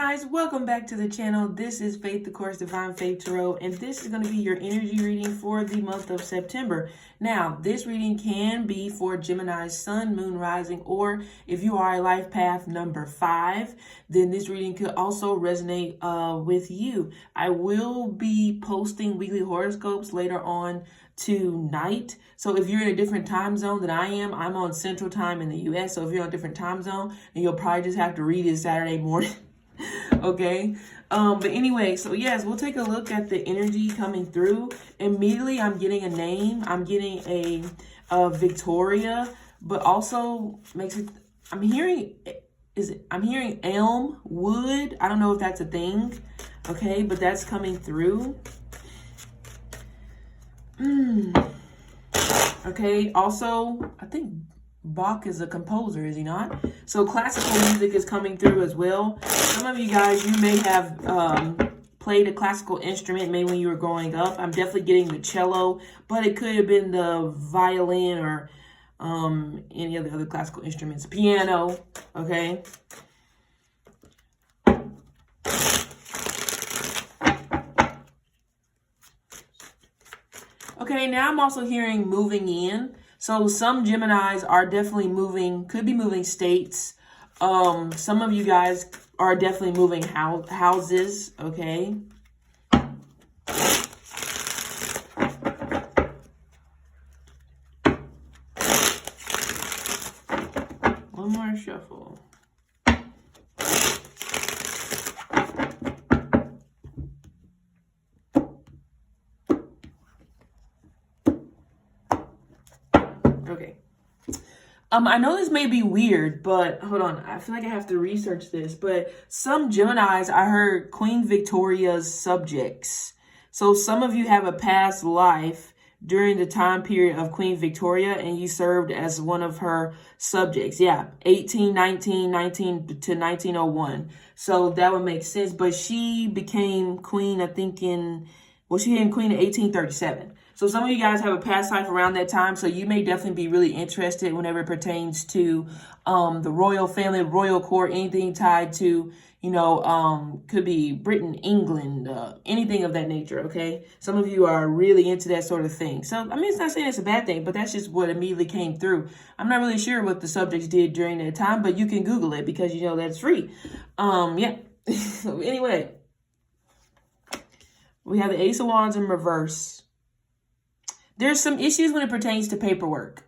Geminis, welcome back to the channel. This is Faith, the Course, Divine Faith Tarot, and this is going to be your energy reading for the month of September. Now, this reading can be for Gemini's Sun, Moon, Rising, or if you are a life path number 5, then this reading could also resonate with you. I will be posting weekly horoscopes later on tonight. So if you're in a different time zone than I am, I'm on Central Time in the US. So if you're on a different time zone, then you'll probably just have to read it Saturday morning. Okay. But anyway, so yes, we'll take a look at the energy coming through. Immediately, I'm getting a name. I'm getting a Victoria, but also makes it, I'm hearing elm, wood. I don't know if that's a thing. Okay. But that's coming through. Okay, also, I think Bach is a composer, is he not? So classical music is coming through as well. Some of you guys, you may have played a classical instrument maybe when you were growing up. I'm definitely getting the cello, but it could have been the violin or any of the other classical instruments. Piano, okay? Okay, now I'm also hearing moving in. So some Geminis are definitely moving, could be moving states. Some of you guys are definitely moving houses, okay? One more shuffle. Okay. I know this may be weird, but hold on. I feel like I have to research this. But some Geminis, I heard Queen Victoria's subjects. So some of you have a past life during the time period of Queen Victoria, and you served as one of her subjects. Yeah, 19 to 1901. So that would make sense. But she became queen, I think, she became queen in 1837. So some of you guys have a past life around that time. So you may definitely be really interested whenever it pertains to the royal family, royal court, anything tied to, could be Britain, England, anything of that nature, okay? Some of you are really into that sort of thing. So, I mean, it's not saying it's a bad thing, but that's just what immediately came through. I'm not really sure what the subjects did during that time, but you can Google it because you know that's free. Yeah. So anyway, we have the Ace of Wands in reverse. There's some issues when it pertains to paperwork.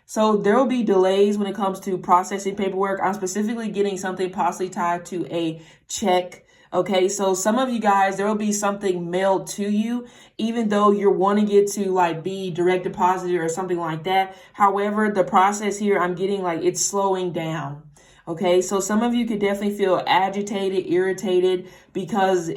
So there will be delays when it comes to processing paperwork. I'm specifically getting something possibly tied to a check. Okay, so some of you guys, there will be something mailed to you, even though you're wanting it to be direct deposited or something like that. However, the process here, I'm getting it's slowing down. Okay, so some of you could definitely feel agitated, irritated, because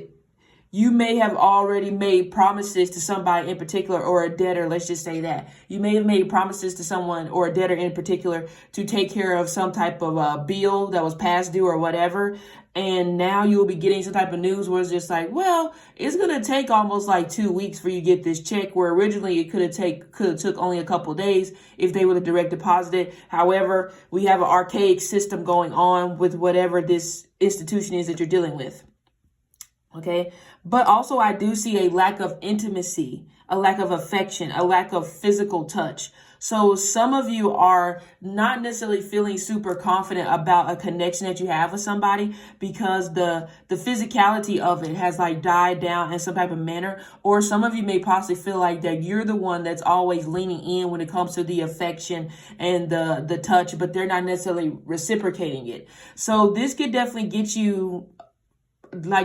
you may have already made promises to somebody in particular, or a debtor, let's just say that. You may have made promises to someone or a debtor in particular to take care of some type of bill that was past due or whatever. And now you'll be getting some type of news where it's just well, it's going to take almost 2 weeks for you to get this check, where originally it could have took only a couple of days if they would have direct deposited. However, we have an archaic system going on with whatever this institution is that you're dealing with. Okay. But also I do see a lack of intimacy, a lack of affection, a lack of physical touch. So some of you are not necessarily feeling super confident about a connection that you have with somebody because the physicality of it has died down in some type of manner. Or some of you may possibly feel like that you're the one that's always leaning in when it comes to the affection and the touch, but they're not necessarily reciprocating it. So this could definitely get you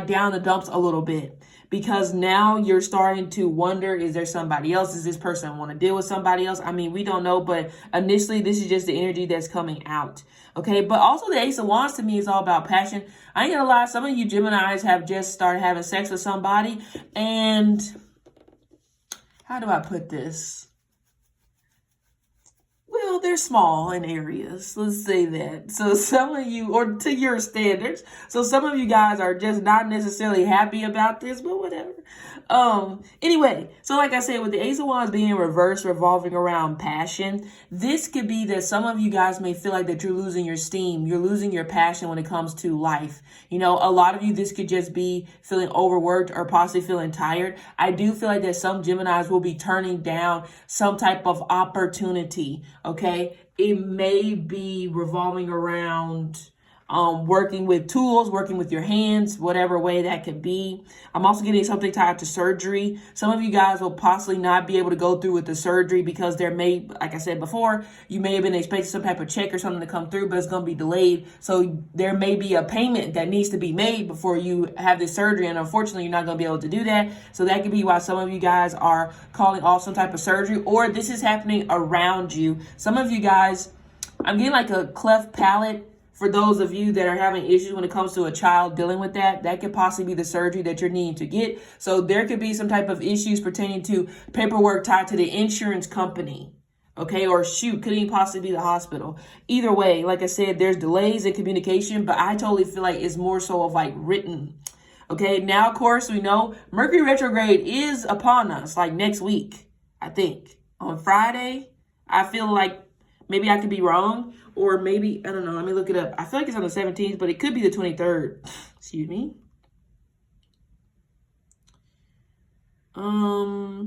down the dumps a little bit, because now you're starting to wonder, is there somebody else? Does this person want to deal with somebody else? I mean, we don't know, but initially this is just the energy that's coming out. Okay. But also the Ace of Wands to me is all about passion. I ain't gonna lie. Some of you Geminis have just started having sex with somebody, and how do I put this? Well, well, they're small in areas. Let's say that. So some of you, or to your standards, so some of you guys are just not necessarily happy about this, but whatever. Anyway, so like I said, with the Ace of Wands being in reverse, revolving around passion, this could be that some of you guys may feel like that you're losing your steam, you're losing your passion when it comes to life. You know, a lot of you, this could just be feeling overworked or possibly feeling tired. I do feel like that some Geminis will be turning down some type of opportunity, okay? It may be revolving around working with tools, working with your hands, whatever way that could be. I'm also getting something tied to surgery. Some of you guys will possibly not be able to go through with the surgery because there may, like I said before, you may have been expecting some type of check or something to come through, but it's going to be delayed. So there may be a payment that needs to be made before you have this surgery. And unfortunately, you're not going to be able to do that. So that could be why some of you guys are calling off some type of surgery, or this is happening around you. Some of you guys, I'm getting like a cleft palate. For those of you that are having issues when it comes to a child dealing with that, that could possibly be the surgery that you're needing to get. So there could be some type of issues pertaining to paperwork tied to the insurance company. Okay, or shoot, could even possibly be the hospital. Either way, like I said, there's delays in communication, but I totally feel like it's more so of like written. Okay, now of course we know Mercury Retrograde is upon us like next week, I think. On Friday, I feel like maybe I could be wrong, or maybe, I don't know, let me look it up. I feel like it's on the 17th, but it could be the 23rd. Excuse me.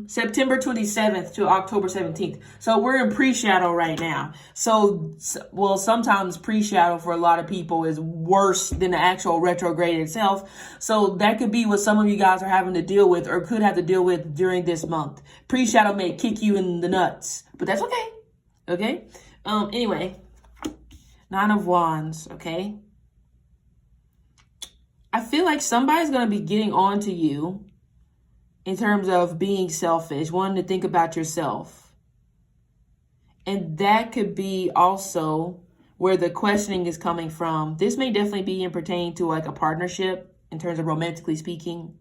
September 27th to October 17th. So we're in pre-shadow right now. So, well, sometimes pre-shadow for a lot of people is worse than the actual retrograde itself. So that could be what some of you guys are having to deal with or could have to deal with during this month. Pre-shadow may kick you in the nuts, but that's okay. Okay? Anyway, Nine of Wands, okay? I feel like somebody's going to be getting on to you in terms of being selfish, wanting to think about yourself. And that could be also where the questioning is coming from. This may definitely be in pertaining to like a partnership in terms of romantically speaking.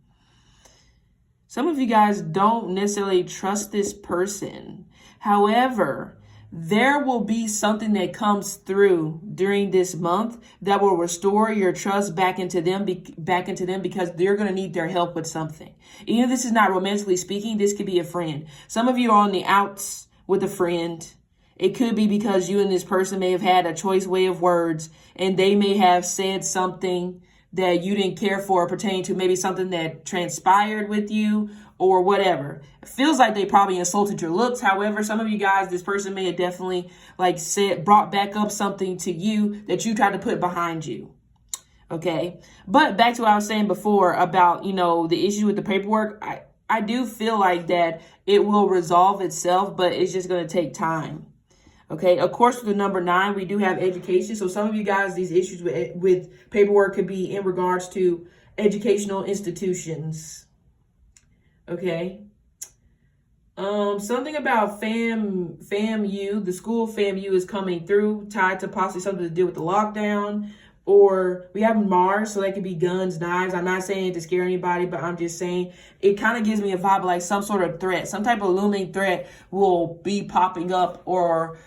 Some of you guys don't necessarily trust this person. However, there will be something that comes through during this month that will restore your trust back into them because they're going to need their help with something. Even if this is not romantically speaking, this could be a friend. Some of you are on the outs with a friend. It could be because you and this person may have had a choice way of words and they may have said something that you didn't care for pertaining to maybe something that transpired with you or whatever. It feels like they probably insulted your looks. However, some of you guys, this person may have definitely brought back up something to you that you tried to put behind you. Okay. But back to what I was saying before about, the issue with the paperwork. I do feel like that it will resolve itself, but it's just going to take time. Okay, of course, with the number 9, we do have education. So some of you guys, these issues with paperwork could be in regards to educational institutions. Okay. Something about FAMU, the school FAMU is coming through, tied to possibly something to do with the lockdown. Or we have Mars, so that could be guns, knives. I'm not saying it to scare anybody, but I'm just saying it kind of gives me a vibe of like some sort of threat. Some type of looming threat will be popping up, or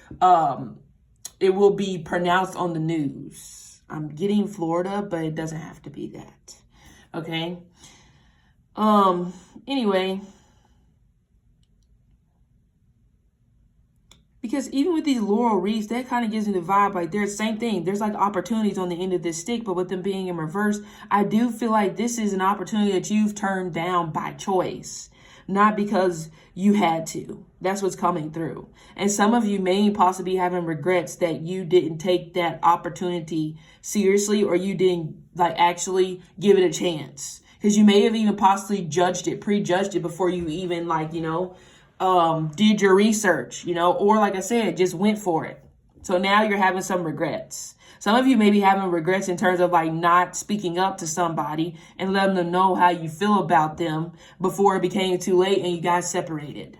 it will be pronounced on the news. I'm getting Florida, but it doesn't have to be that. Okay. Anyway. Because even with these laurel wreaths, that kind of gives me the vibe like there's the same thing. There's like opportunities on the end of this stick, but with them being in reverse, I do feel like this is an opportunity that you've turned down by choice, not because you had to. That's what's coming through. And some of you may possibly be having regrets that you didn't take that opportunity seriously, or you didn't actually give it a chance. Because you may have even possibly prejudged it before you even did your research, or like I said, just went for it. So now you're having some regrets. Some of you may be having regrets in terms of not speaking up to somebody and letting them know how you feel about them before it became too late and you guys separated.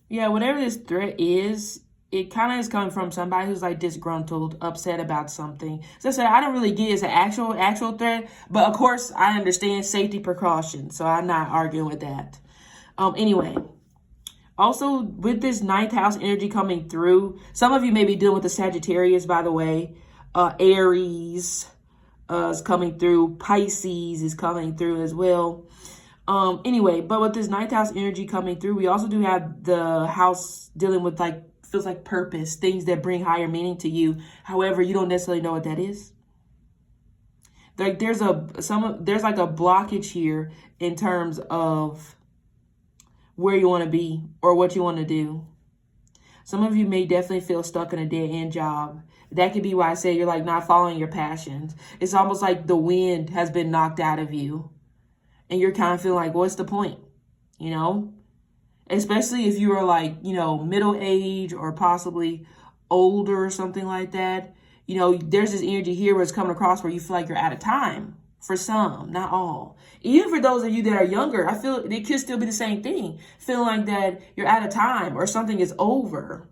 Yeah, whatever this threat is, it kind of is coming from somebody who's like disgruntled, upset about something. So I said, I don't really get it as an actual threat, but of course I understand safety precautions, so I'm not arguing with that. Anyway, also with this 9th house energy coming through, some of you may be dealing with the Sagittarius, by the way. Aries is coming through. Pisces is coming through as well. Anyway, but with this 9th house energy coming through, we also do have the house dealing with like, feels like purpose, things that bring higher meaning to you. However, you don't necessarily know what that is. Like there's like a blockage here in terms of where you want to be or what you want to do. Some of you may definitely feel stuck in a dead-end job. That could be why I say you're like not following your passions. It's almost like the wind has been knocked out of you. And you're kind of feeling like, what's the point? You know? Especially if you are like, you know, middle age or possibly older or something like that. You know, there's this energy here where it's coming across where you feel like you're out of time. For some, not all. Even for those of you that are younger, I feel it could still be the same thing. Feeling like that you're out of time or something is over.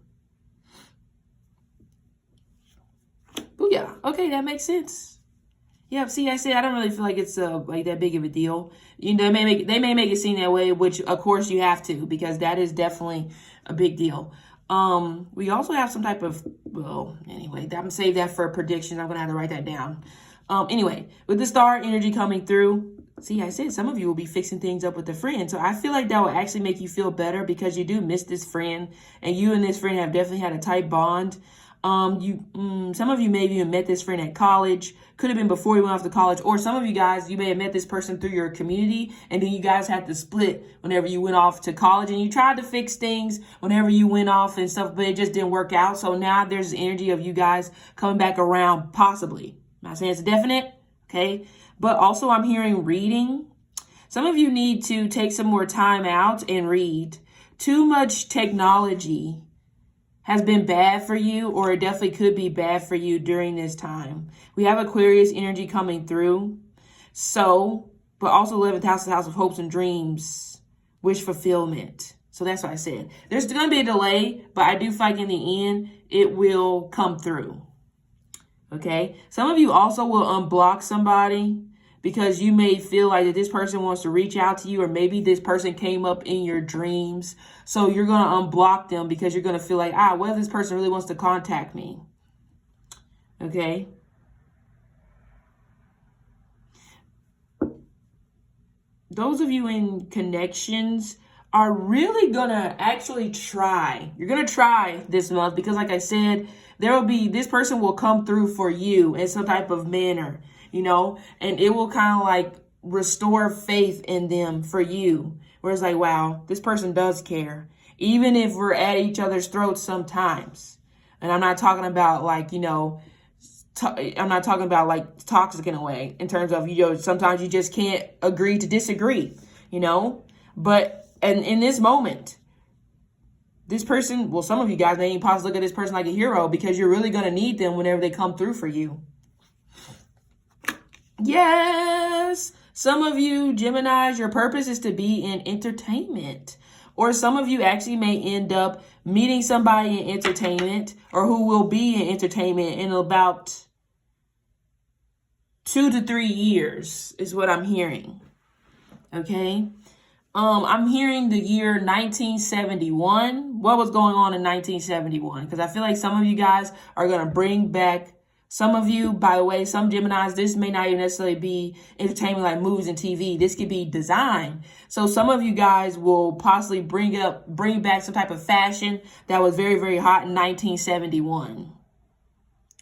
Booyah. Okay, that makes sense. Yeah, see, I said I don't really feel like it's like that big of a deal. You know, they may make it seem that way, which of course you have to, because that is definitely a big deal. We also have some type of, well, anyway, I'm gonna save that for predictions. I'm gonna have to write that down. Anyway, with the star energy coming through, see, I said some of you will be fixing things up with a friend. So I feel like that will actually make you feel better because you do miss this friend, and you and this friend have definitely had a tight bond. Some of you maybe even met this friend at college. Could have been before you went off to college, or some of you guys, you may have met this person through your community, and then you guys had to split whenever you went off to college, and you tried to fix things whenever you went off and stuff, but it just didn't work out. So now there's the energy of you guys coming back around, possibly. I'm not saying it's definite, okay? But also I'm hearing reading. Some of you need to take some more time out and read. Too much technology has been bad for you, or it definitely could be bad for you during this time. We have Aquarius energy coming through. So, but also 11th house is the house of hopes and dreams, wish fulfillment. So that's what I said. There's going to be a delay, but I do feel like in the end, it will come through. Okay, some of you also will unblock somebody because you may feel like that this person wants to reach out to you, or maybe this person came up in your dreams. So you're going to unblock them because you're going to feel like, whether this person really wants to contact me. Okay. Those of you in connections are really going to actually try. You're going to try this month because, like I said, this person will come through for you in some type of manner, you know, and it will kind of like restore faith in them for you. Where it's like, wow, this person does care, even if we're at each other's throats sometimes. And I'm not talking about like, you know, I'm not talking about like toxic in a way, in terms of, you know, sometimes you just can't agree to disagree, you know, and in this moment, this person, well, some of you guys may even possibly look at this person like a hero because you're really going to need them whenever they come through for you. Yes. Some of you, Geminis, your purpose is to be in entertainment. Or some of you actually may end up meeting somebody in entertainment, or who will be in entertainment in about 2 to 3 years is what I'm hearing. Okay. I'm hearing the year 1971. What was going on in 1971? Because I feel like some of you guys are going to bring back, some of you, by the way, some Geminis, this may not even necessarily be entertainment like movies and TV. This could be design. So some of you guys will possibly bring back some type of fashion that was very, very hot in 1971.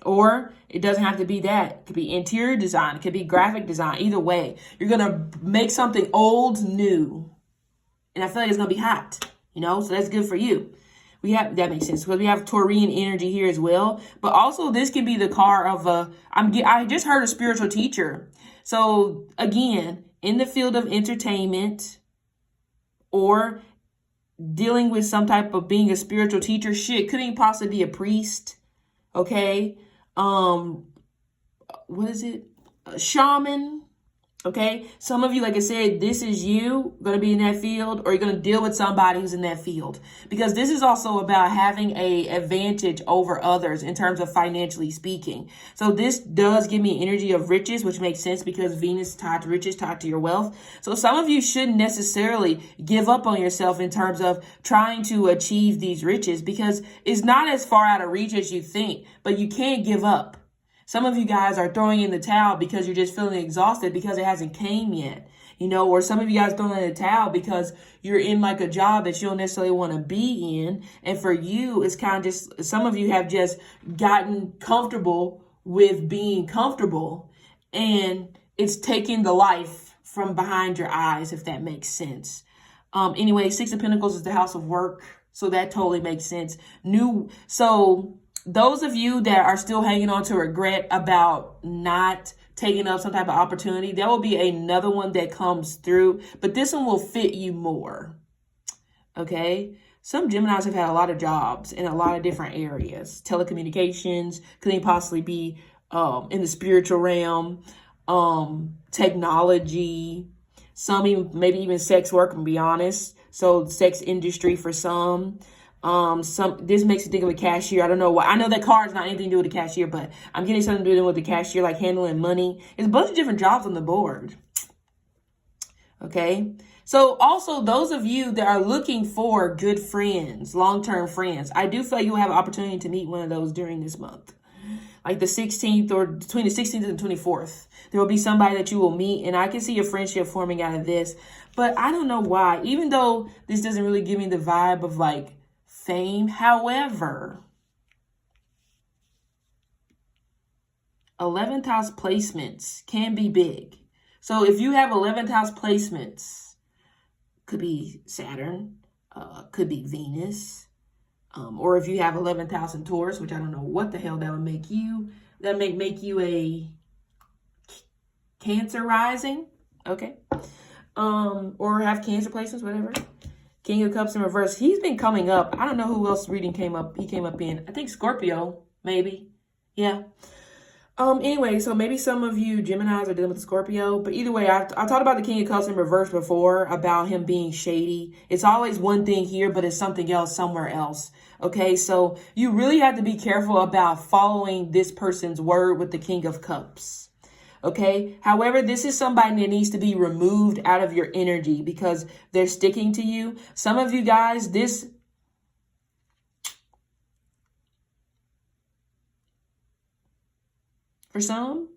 Or it doesn't have to be that. It could be interior design. It could be graphic design. Either way, you're going to make something old new. And I feel like it's going to be hot, you know, so that's good for you. That makes sense, because we have Taurian energy here as well. But also this can be the car of I just heard a spiritual teacher. So again, in the field of entertainment or dealing with some type of being a spiritual teacher, could even possibly be a priest. Okay. What is it? A shaman. Okay, some of you, like I said, this is you going to be in that field, or you're going to deal with somebody who's in that field, because this is also about having a advantage over others in terms of financially speaking. So this does give me energy of riches, which makes sense because Venus tied to riches, tied to your wealth. So some of you shouldn't necessarily give up on yourself in terms of trying to achieve these riches, because it's not as far out of reach as you think, but you can't give up. Some of you guys are throwing in the towel because you're just feeling exhausted because it hasn't came yet, or some of you guys throwing in the towel because you're in like a job that you don't necessarily want to be in. And for you, it's kind of just, some of you have just gotten comfortable with being comfortable, and it's taking the life from behind your eyes, if that makes sense. Anyway, Six of Pentacles is the house of work. So that totally makes sense. Those of you that are still hanging on to regret about not taking up some type of opportunity, there will be another one that comes through, but this one will fit you more. Okay. Some Geminis have had a lot of jobs in a lot of different areas. Telecommunications, could they possibly be in the spiritual realm, technology, some even, maybe even sex work, to be honest. So sex industry for some. This makes me think of a cashier. I don't know why. I know that card's not anything to do with the cashier, but I'm getting something to do with the cashier, like handling money. There's a bunch of different jobs on the board. Okay. So also those of you that are looking for good friends, long-term friends, I do feel like you'll have an opportunity to meet one of those during this month. Like the 16th, or between the 16th and 24th, there will be somebody that you will meet, and I can see a friendship forming out of this, but I don't know why, even though this doesn't really give me the vibe of like fame. However, 11th house placements can be big. So if you have 11th house placements, could be Saturn, could be Venus, or if you have 11th house in Taurus, which I don't know what the hell that would make you. That may make you a Cancer rising, okay, or have Cancer placements, whatever. King of Cups in reverse. He's been coming up. I don't know who else reading came up. He came up in, I think, Scorpio, maybe. Yeah. Anyway, so maybe some of you Geminis are dealing with the Scorpio, but either way, I talked about the King of Cups in reverse before, about him being shady. It's always one thing here, but it's something else somewhere else. Okay, so you really have to be careful about following this person's word with the King of Cups. Okay. However, this is somebody that needs to be removed out of your energy because they're sticking to you. Some of you guys, for some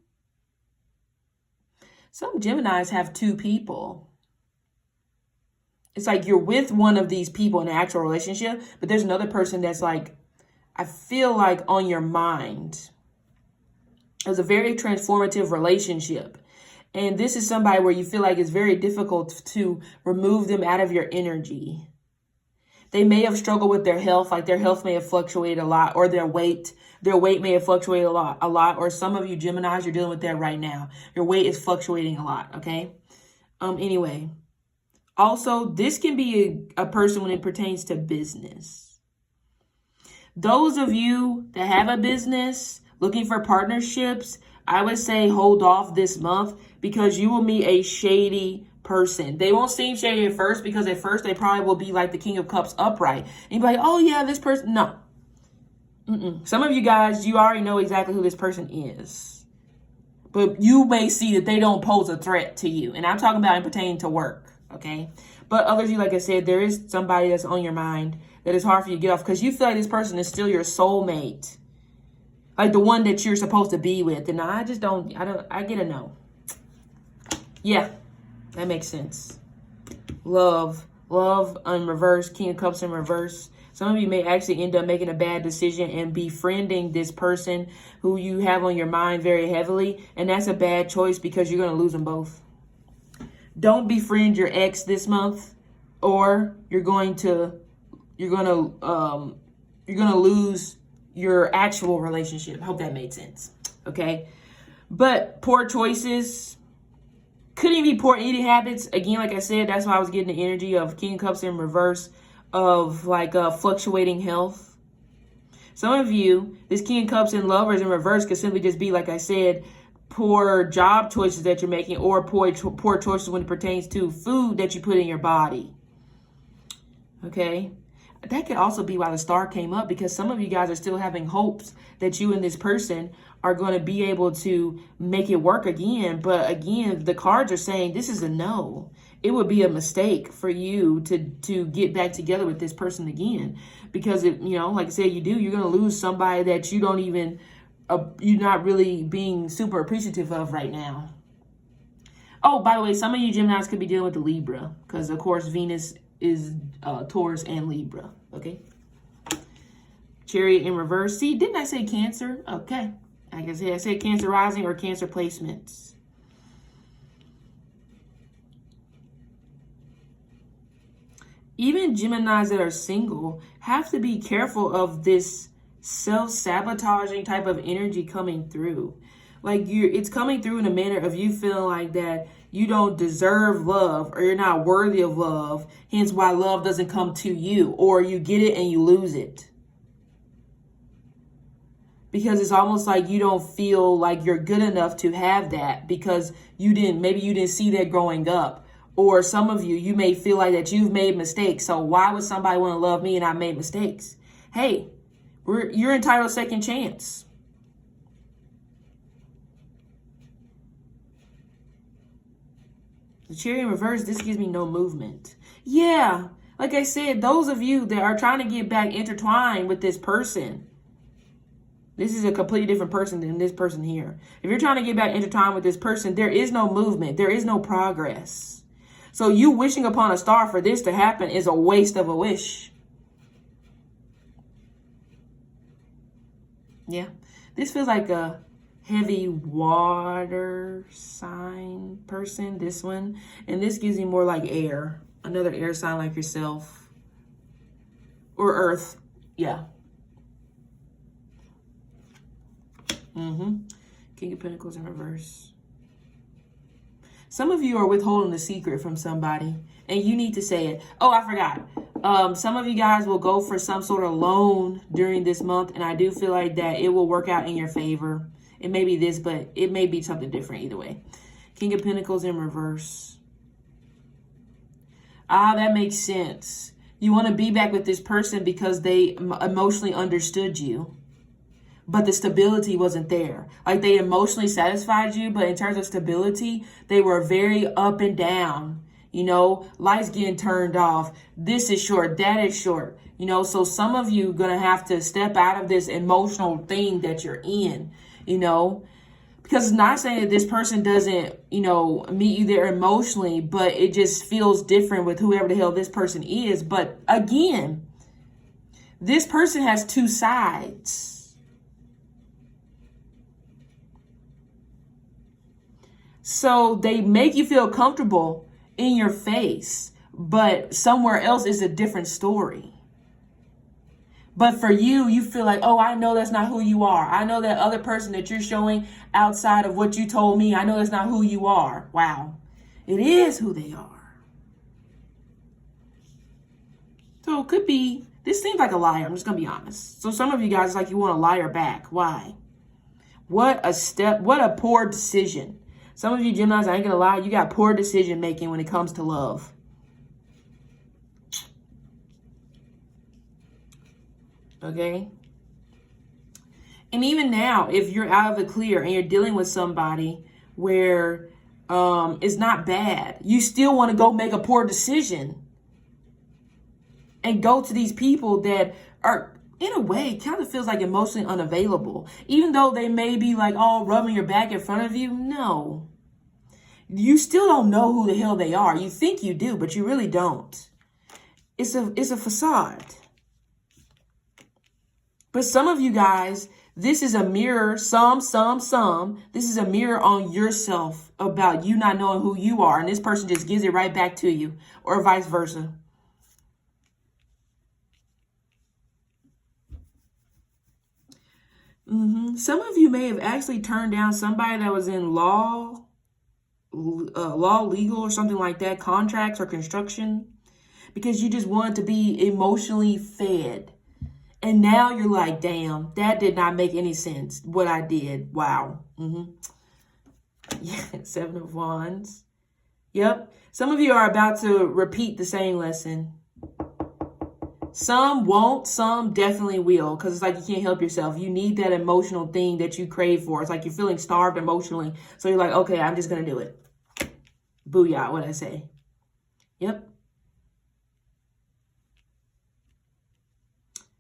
Geminis have two people. It's like you're with one of these people in an actual relationship, but there's another person that's like, I feel like on your mind. It was a very transformative relationship. And this is somebody where you feel like it's very difficult to remove them out of your energy. They may have struggled with their health, like their health may have fluctuated a lot, or their weight may have fluctuated a lot. Or some of you Geminis, you're dealing with that right now. Your weight is fluctuating a lot, okay? Anyway, also, this can be a person when it pertains to business. Those of you that have a business, looking for partnerships, I would say hold off this month because you will meet a shady person. They won't seem shady at first because at first they probably will be like the King of Cups upright. And you'll be like, oh yeah, this person. No. Some of you guys, you already know exactly who this person is. But you may see that they don't pose a threat to you. And I'm talking about it pertaining to work, okay? But others of you, like I said, there is somebody that's on your mind that is hard for you to get off because you feel like this person is still your soulmate. Like the one that you're supposed to be with. And I get a no. Yeah, that makes sense. Love in reverse, King of Cups in reverse. Some of you may actually end up making a bad decision and befriending this person who you have on your mind very heavily. And that's a bad choice because you're going to lose them both. Don't befriend your ex this month, or you're going to lose your actual relationship. Hope that made sense. Okay. But poor choices couldn't even be poor eating habits. Again, like I said, that's why I was getting the energy of King of Cups in reverse, of like fluctuating health. Some of you, this King of Cups in Lovers in reverse could simply just be, like I said, poor job choices that you're making, or poor choices when it pertains to food that you put in your body. Okay. That could also be why the star came up, because some of you guys are still having hopes that you and this person are going to be able to make it work again. But again, the cards are saying this is a no. It would be a mistake for you to get back together with this person again, because if, you know, like I said, you're going to lose somebody that you don't even, you're not really being super appreciative of right now. Oh, by the way, some of you Geminis could be dealing with the Libra, because of course Venus is Taurus and Libra. Okay. Chariot in reverse. See, didn't I say Cancer? Okay. Like I said Cancer rising or Cancer placements. Even Geminis that are single have to be careful of this self-sabotaging type of energy coming through. Like it's coming through in a manner of you feeling like that you don't deserve love, or you're not worthy of love, hence why love doesn't come to you, or you get it and you lose it. Because it's almost like you don't feel like you're good enough to have that, because maybe you didn't see that growing up. Or some of you may feel like that you've made mistakes. So why would somebody want to love me and I made mistakes? Hey, you're entitled to second chance. The Chariot in reverse, this gives me no movement. Yeah, like I said, those of you that are trying to get back intertwined with this person, this is a completely different person than this person here. If you're trying to get back intertwined with this person, there is no movement. There is no progress. So you wishing upon a star for this to happen is a waste of a wish. Yeah, this feels like a heavy water sign person, this one. And this gives you more like air. Another air sign like yourself. Or earth. Yeah. King of Pentacles in reverse. Some of you are withholding a secret from somebody, and you need to say it. Oh, I forgot. Some of you guys will go for some sort of loan during this month, and I do feel like that it will work out in your favor. It may be this, but it may be something different either way. King of Pentacles in reverse. Ah, that makes sense. You want to be back with this person because they emotionally understood you, but the stability wasn't there. Like they emotionally satisfied you, but in terms of stability, they were very up and down. You know, lights getting turned off. This is short, that is short. You know, so some of you going to have to step out of this emotional thing that you're in, you know, because it's not saying that this person doesn't, you know, meet you there emotionally, but it just feels different with whoever the hell this person is. But again, this person has two sides. So they make you feel comfortable in your face, but somewhere else is a different story. But for you, you feel like, oh, I know that's not who you are. I know that other person that you're showing outside of what you told me, I know that's not who you are. Wow. It is who they are. So it could be, this seems like a liar. I'm just going to be honest. So some of you guys, it's like you want a liar back. Why? What a poor decision. Some of you Geminis, I ain't going to lie, you got poor decision making when it comes to love. Okay. And even now, if you're out of the clear and you're dealing with somebody where it's not bad, you still want to go make a poor decision and go to these people that are, in a way, kind of feels like emotionally unavailable. Even though they may be like all rubbing your back in front of you. No. You still don't know who the hell they are. You think you do, but you really don't. It's a facade. But some of you guys, this is a mirror, this is a mirror on yourself about you not knowing who you are. And this person just gives it right back to you, or vice versa. Some of you may have actually turned down somebody that was in law, legal, or something like that, contracts or construction, because you just wanted to be emotionally fed. And now you're like, damn, that did not make any sense, what I did. Wow. Yeah, 7 of Wands. Yep. Some of you are about to repeat the same lesson. Some won't, some definitely will, because it's like you can't help yourself. You need that emotional thing that you crave for. It's like you're feeling starved emotionally. So you're like, okay, I'm just going to do it. Booyah, what I say. Yep.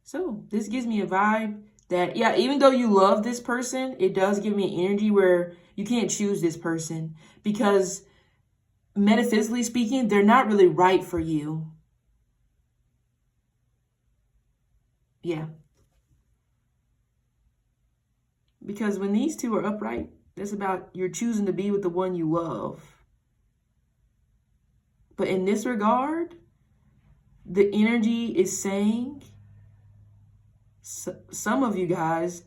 So this gives me a vibe that, yeah, even though you love this person, it does give me an energy where you can't choose this person because metaphysically speaking, they're not really right for you. Yeah. Because when these two are upright, that's about you're choosing to be with the one you love. But in this regard, the energy is saying, some of you guys,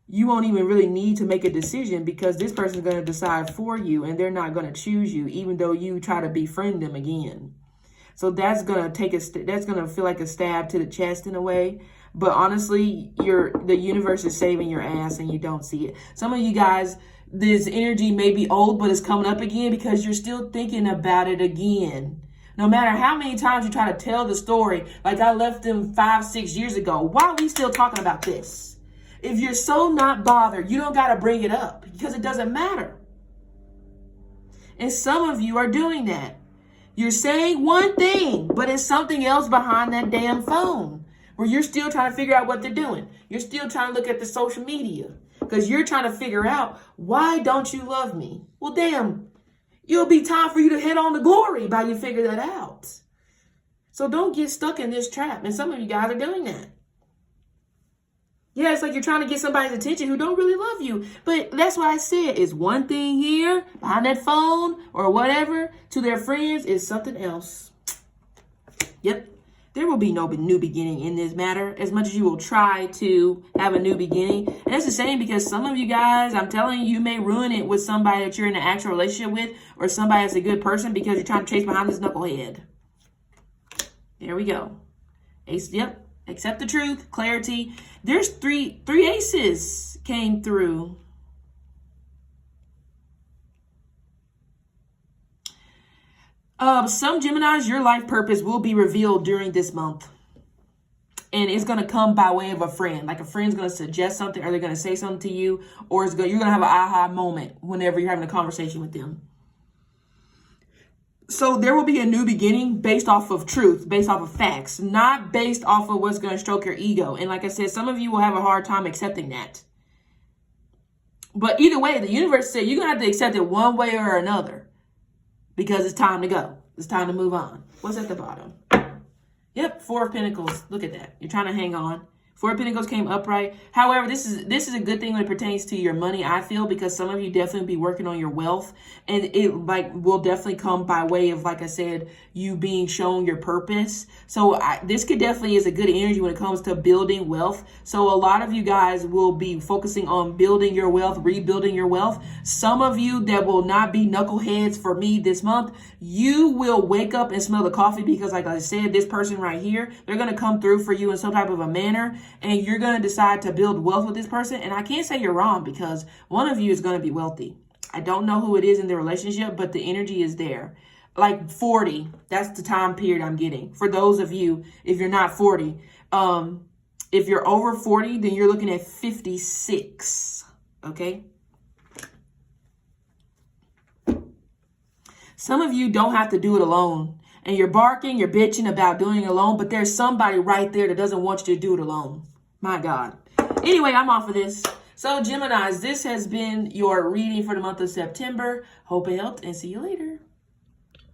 you won't even really need to make a decision because this person's going to decide for you and they're not going to choose you, even though you try to befriend them again. So that's going to that's going to feel like a stab to the chest in a way. But honestly, the universe is saving your ass and you don't see it. Some of you guys, this energy may be old, but it's coming up again because you're still thinking about it again. No matter how many times you try to tell the story, like I left them 5-6 years ago, why are we still talking about this? If you're so not bothered, you don't got to bring it up because it doesn't matter. And some of you are doing that. You're saying one thing, but it's something else behind that damn phone where you're still trying to figure out what they're doing. You're still trying to look at the social media because you're trying to figure out, why don't you love me? Well, damn, it'll be time for you to head on to glory by you figure that out. So don't get stuck in this trap. And some of you guys are doing that. Yeah, it's like you're trying to get somebody's attention who don't really love you. But that's why I said it's one thing here behind that phone or whatever to their friends is something else. Yep. There will be no new beginning in this matter as much as you will try to have a new beginning. And that's the same because some of you guys, I'm telling you, you may ruin it with somebody that you're in an actual relationship with or somebody that's a good person because you're trying to chase behind this knucklehead. There we go. Ace, yep. Accept the truth, clarity. There's three aces came through. Some Geminis, your life purpose will be revealed during this month. And it's going to come by way of a friend. Like a friend's going to suggest something or they're going to say something to you. Or you're going to have an aha moment whenever you're having a conversation with them. So there will be a new beginning based off of truth, based off of facts, not based off of what's going to stroke your ego. And like I said, some of you will have a hard time accepting that. But either way, the universe said you're going to have to accept it one way or another because it's time to go. It's time to move on. What's at the bottom? Yep, 4 of Pentacles. Look at that. You're trying to hang on. 4 of Pentacles came upright. However, this is a good thing when it pertains to your money, I feel, because some of you definitely be working on your wealth. And it will definitely come by way of, like I said, you being shown your purpose. So this could definitely is a good energy when it comes to building wealth. So a lot of you guys will be focusing on building your wealth, rebuilding your wealth. Some of you that will not be knuckleheads for me this month, you will wake up and smell the coffee because, like I said, this person right here, they're going to come through for you in some type of a manner. And you're going to decide to build wealth with this person. And I can't say you're wrong because one of you is going to be wealthy. I don't know who it is in the relationship, but the energy is there. Like 40, that's the time period I'm getting. For those of you, if you're not 40, if you're over 40, then you're looking at 56. Okay. Some of you don't have to do it alone. And you're barking, you're bitching about doing it alone, but there's somebody right there that doesn't want you to do it alone. My God. Anyway, I'm off of this. So, Geminis, this has been your reading for the month of September. Hope it helped and see you later.